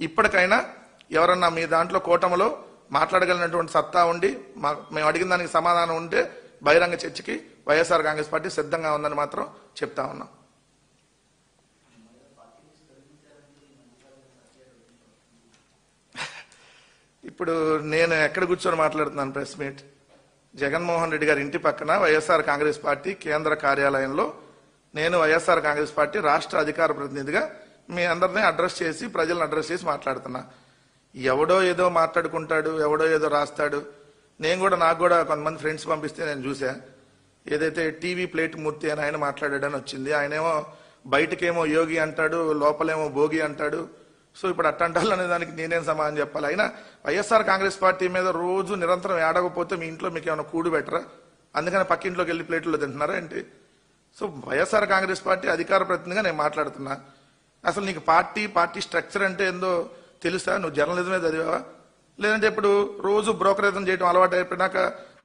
ఇప్పటికైనా ఎవరన్నా మీ దాంట్లో కూటమిలో మాట్లాడగలిగినటువంటి సత్తా ఉండి మేము అడిగిన దానికి సమాధానం ఉంటే బహిరంగ చర్చకి వైఎస్ఆర్ కాంగ్రెస్ పార్టీ సిద్ధంగా ఉందని మాత్రం చెప్తా ఉన్నాం. ఇప్పుడు నేను ఎక్కడ కూర్చొని మాట్లాడుతున్నాను ప్రెస్ మీట్, జగన్మోహన్ రెడ్డి గారి ఇంటి పక్కన వైఎస్ఆర్ కాంగ్రెస్ పార్టీ కేంద్ర కార్యాలయంలో నేను వైఎస్ఆర్ కాంగ్రెస్ పార్టీ రాష్ట్ర అధికార ప్రతినిధిగా మీ అందరినీ అడ్రస్ చేసి ప్రజలను అడ్రస్ చేసి మాట్లాడుతున్నా. ఎవడో ఏదో మాట్లాడుకుంటాడు, ఎవడో ఏదో రాస్తాడు. నాకు కూడా కొంతమంది ఫ్రెండ్స్ పంపిస్తే నేను చూసా, ఏదైతే టీవీ ప్లేట్ మూర్తి అని ఆయన మాట్లాడాడని వచ్చింది. ఆయనేమో బయటకేమో యోగి అంటాడు, లోపలేమో భోగి అంటాడు. సో ఇప్పుడు అట్టంటాలు అనే దానికి నేనేం సమాధానం చెప్పాలి? అయినా వైఎస్ఆర్ కాంగ్రెస్ పార్టీ మీద రోజు నిరంతరం ఏడకపోతే మీ ఇంట్లో మీకు ఏమైనా కూడు బెటరా? అందుకని పక్కింట్లోకి వెళ్ళి ప్లేట్లో తింటున్నారా ఏంటి? సో వైఎస్ఆర్ కాంగ్రెస్ పార్టీ అధికార ప్రతినిధిగా నేను మాట్లాడుతున్నా. అసలు నీకు పార్టీ స్ట్రక్చర్ అంటే ఏందో తెలుసా? నువ్వు జర్నలిజమే చదివావా? లేదంటే ఇప్పుడు రోజు బ్రోకరేజం చేయడం అలవాటు అయిపోయినాక